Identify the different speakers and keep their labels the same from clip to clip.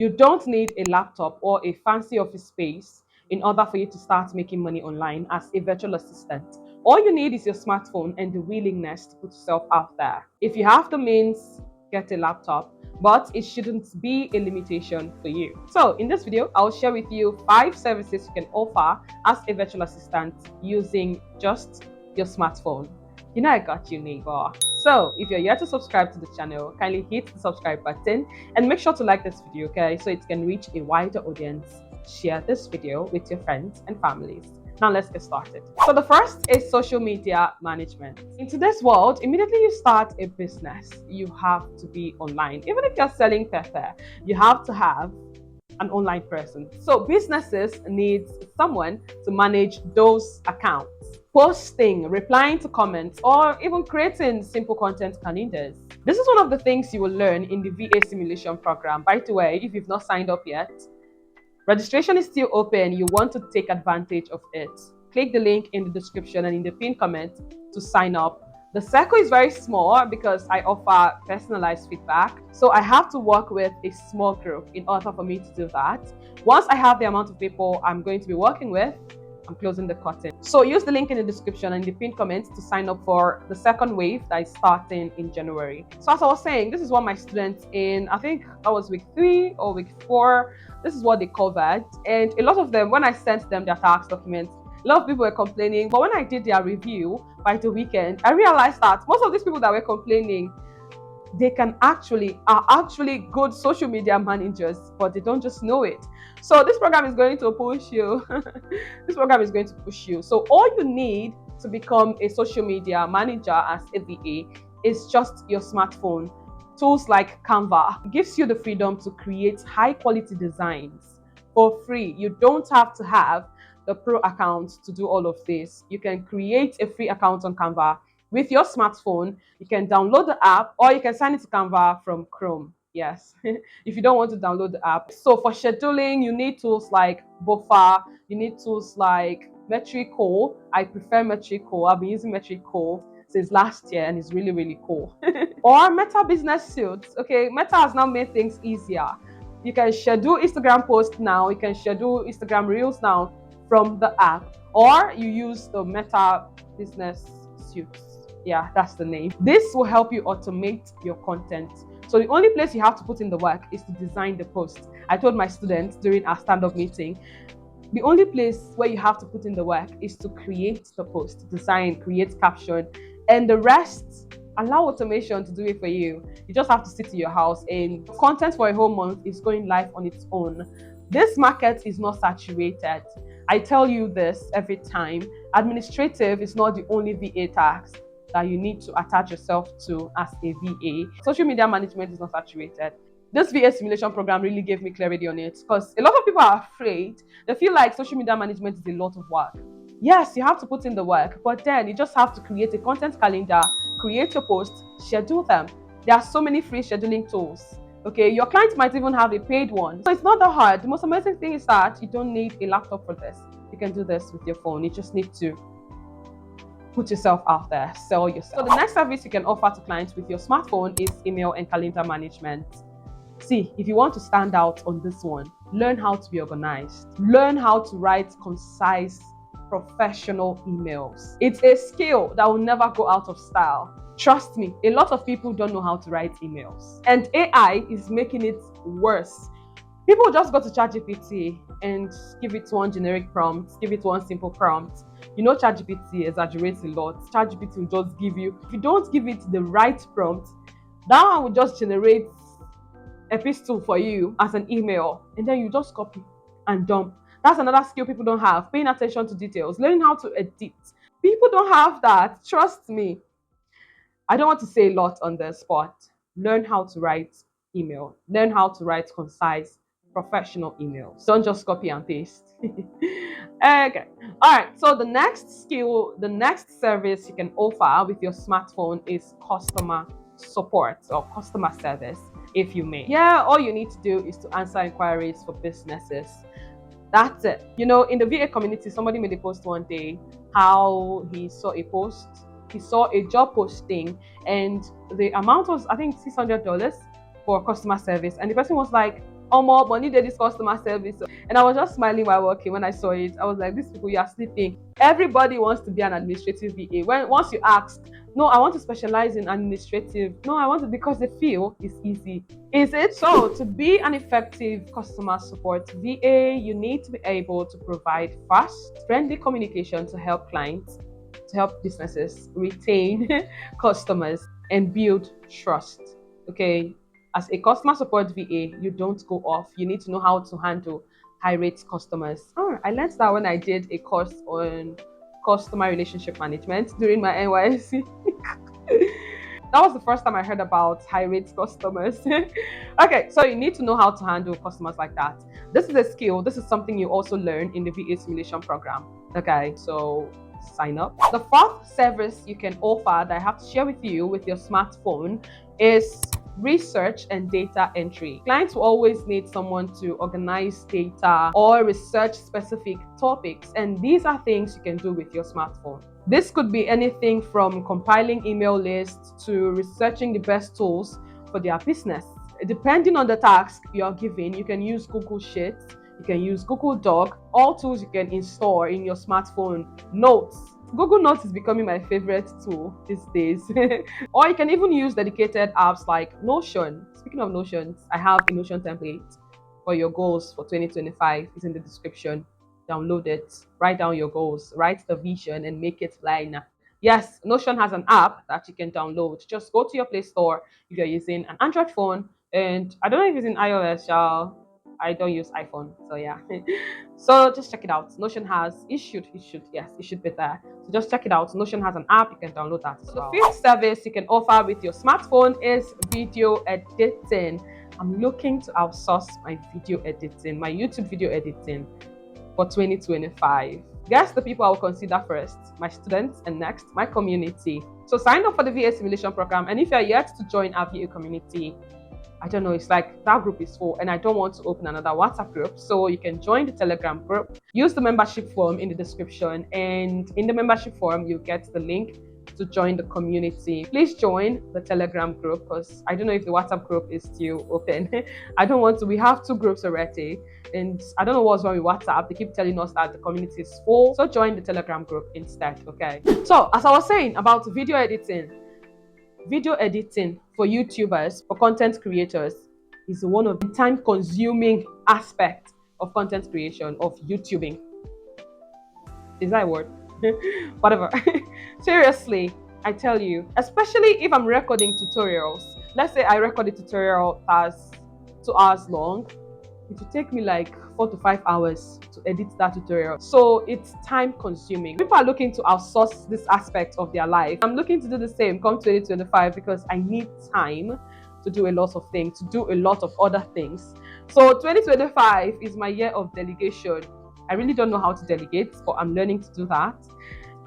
Speaker 1: You don't need a laptop or a fancy office space in order for you to start making money online as a virtual assistant. All you need is your smartphone and the willingness to put yourself out there. If you have the means, get a laptop, but it shouldn't be a limitation for you. So in this video, I'll share with you 5 services you can offer as a virtual assistant using just your smartphone. You know I got you, neighbor. So if you're yet to subscribe to the channel, kindly hit the subscribe button and make sure to like this video, okay, so it can reach a wider audience. Share this video with your friends and families. Now let's get started. So the first is social media management. In today's world, immediately you start a business, you have to be online. Even if you're selling pepper, you have to have an online presence. So businesses need someone to manage those accounts. Posting, replying to comments, or even creating simple content calendars. This is one of the things you will learn in the VA simulation program. By the way, if you've not signed up yet, registration is still open. You want to take advantage of it. Click the link in the description and in the pinned comment to sign up. The circle is very small because I offer personalized feedback. So I have to work with a small group in order for me to do that. Once I have the amount of people I'm going to be working with, I'm closing the curtain. So use the link in the description and the pinned comments to sign up for the second wave that is starting in January. So as I was saying, this is what my students in, I think that was week 3 or week 4, this is what they covered. And a lot of them, when I sent them their tax documents, a lot of people were complaining. But when I did their review by the weekend, I realized that most of these people that were complaining, they are actually good social media managers, but they don't just know it. So this program is going to push you. This program is going to push you. So all you need to become a social media manager as a VA is just your smartphone. Tools like Canva gives you the freedom to create high quality designs for free. You don't have to have the pro account to do all of this. You can create a free account on Canva with your smartphone. You can download the app or you can sign it to Canva from Chrome. Yes, if you don't want to download the app. So for scheduling, you need tools like Buffer, you need tools like Metrico. I prefer Metrico. I've been using Metrico since last year and it's really, really cool. Or Meta Business Suits. Okay, Meta has now made things easier. You can schedule Instagram posts now, you can schedule Instagram Reels now from the app, or you use the Meta Business Suits. Yeah, that's the name. This will help you automate your content. So the only place you have to put in the work is to design the post. I told my students during our stand-up meeting, the only place where you have to put in the work is to create the post, design, create caption, and the rest, allow automation to do it for you. You just have to sit in your house and content for a whole month is going live on its own. This market is not saturated. I tell you this every time. Administrative is not the only VA task that you need to attach yourself to as a VA. Social media management is not saturated. This VA simulation program really gave me clarity on it because a lot of people are afraid. They feel like social media management is a lot of work. Yes, you have to put in the work, but then you just have to create a content calendar, create your posts, schedule them. There are so many free scheduling tools. Okay, your client might even have a paid one. So it's not that hard. The most amazing thing is that you don't need a laptop for this. You can do this with your phone. You just need to put yourself out there, sell yourself. So the next service you can offer to clients with your smartphone is email and calendar management. See, if you want to stand out on this one, learn how to be organized. Learn how to write concise, professional emails. It's a skill that will never go out of style. Trust me, a lot of people don't know how to write emails. And AI is making it worse. People just go to ChatGPT and give it one generic prompt, give it one simple prompt. You know ChatGPT exaggerates a lot. ChatGPT will just give you, if you don't give it the right prompt, that one will just generate a pistol for you as an email. And then you just copy and dump. That's another skill people don't have. Paying attention to details, learning how to edit. People don't have that. Trust me. I don't want to say a lot on the spot. Learn how to write email. Learn how to write concise, professional emails. Don't just copy and paste. Okay. All right. So the next skill, the next service you can offer with your smartphone is customer support or customer service, if you may. Yeah, all you need to do is to answer inquiries for businesses. That's it. You know, in the VA community, somebody made a post one day how he saw a post. He saw a job posting and the amount was, I think, $600 for customer service. And the person was like, more money than this customer service. And I was just smiling while working when I saw it. I was like, these people, you are sleeping. Everybody wants to be an administrative VA. Once you ask, no, I want to specialize in administrative. No, I want to because they feel it's easy. Is it? So to be an effective customer support VA, you need to be able to provide fast, friendly communication to help clients, to help businesses retain customers and build trust. Okay, as a customer support VA, you don't go off. You need to know how to handle irate customers. Oh, I learned that when I did a course on customer relationship management during my NYSC. That was the first time I heard about irate customers. Okay, so you need to know how to handle customers like that. This is a skill. This is something you also learn in the VA simulation program. Okay, so sign up. The fourth service you can offer that I have to share with you with your smartphone is research and data entry. Clients will always need someone to organize data or research specific topics, and these are things you can do with your smartphone. This could be anything from compiling email lists to researching the best tools for their business. Depending on the task you're given, you can use Google Sheets, you can use Google Doc, all tools you can install in your smartphone. Notes. Google Notes is becoming my favorite tool these days. Or you can even use dedicated apps like Notion. Speaking of Notions, I have a Notion template for your goals for 2025. It's in the description. Download it, write down your goals, write the vision, and make it fly now. Yes, Notion has an app that you can download. Just go to your Play Store if you're using an Android phone. And I don't know if it's in iOS, y'all. I don't use iPhone, so yeah. So just check it out. Notion has, it should be there. So just check it out. Notion has an app, you can download that as well. The fifth service you can offer with your smartphone is video editing. I'm looking to outsource my video editing, my YouTube video editing for 2025. Guess the people I will consider first: my students, and next, my community. So sign up for the VA simulation program, and if you're yet to join our VA community, I don't know, it's like that group is full and I don't want to open another WhatsApp group. So you can join the Telegram group, use the membership form in the description, and in the membership form, you get the link to join the community. Please join the Telegram group because I don't know if the WhatsApp group is still open. I don't want to, we have 2 groups already, and I don't know what's wrong with WhatsApp. They keep telling us that the community is full. So join the Telegram group instead, okay? So as I was saying about video editing for YouTubers, for content creators, is one of the time-consuming aspects of content creation, of YouTubing. Is that a word? Whatever. Seriously, I tell you, especially if I'm recording tutorials. Let's say I record a tutorial that's 2 hours long. It will take me like 4 to 5 hours to edit that tutorial. So it's time consuming. People are looking to outsource this aspect of their life. I'm looking to do the same come 2025 because I need time to do a lot of things, to do a lot of other things. So 2025 is my year of delegation. I really don't know how to delegate, but I'm learning to do that.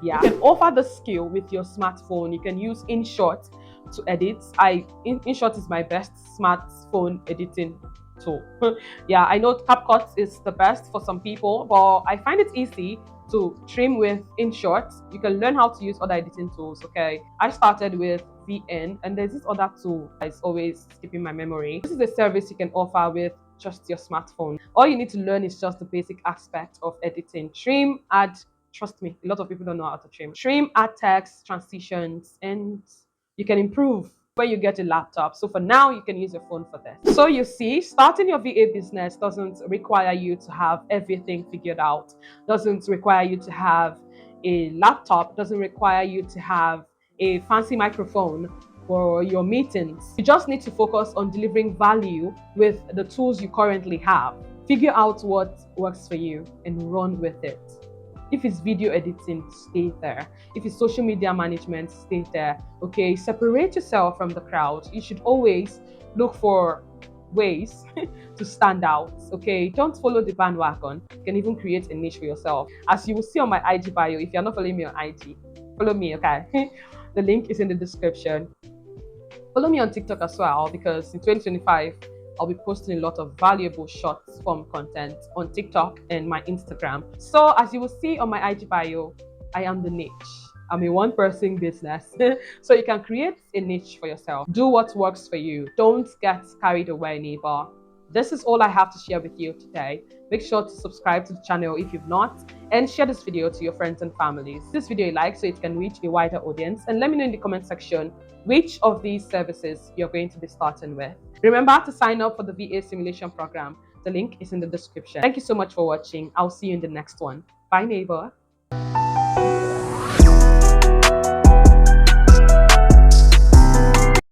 Speaker 1: Yeah. You can offer the skill with your smartphone. You can use InShot to edit. InShot is my best smartphone editing tool. Yeah, I know CapCut is the best for some people, but I find it easy to trim with InShot. You can learn how to use other editing tools, okay? I started with VN, and there's this other tool that's always skipping my memory. This is a service you can offer with just your smartphone. All you need to learn is just the basic aspect of editing. Trim, add, trust me, a lot of people don't know how to trim. Trim, add text, transitions, and you can improve when you get a laptop. So for now, you can use your phone for this. So you see, starting your VA business doesn't require you to have everything figured out. Doesn't require you to have a laptop. Doesn't require you to have a fancy microphone for your meetings. You just need to focus on delivering value with the tools you currently have. Figure out what works for you and run with it. If it's video editing, stay there. If it's social media management, stay there. Okay, separate yourself from the crowd. You should always look for ways to stand out. Okay, don't follow the bandwagon. You can even create a niche for yourself. As you will see on my IG bio, if you're not following me on IG, follow me, okay? The link is in the description. Follow me on TikTok as well, because in 2025, I'll be posting a lot of valuable short form content on TikTok and my Instagram. So as you will see on my IG bio, I am the niche. I'm a one-person business. So you can create a niche for yourself. Do what works for you. Don't get carried away, neighbor. This is all I have to share with you today. Make sure to subscribe to the channel if you've not, and share this video to your friends and families. This video you like so it can reach a wider audience, and let me know in the comment section which of these services you're going to be starting with. Remember to sign up for the VA simulation program. The link is in the description. Thank you so much for watching. I'll see you in the next one. Bye, neighbor.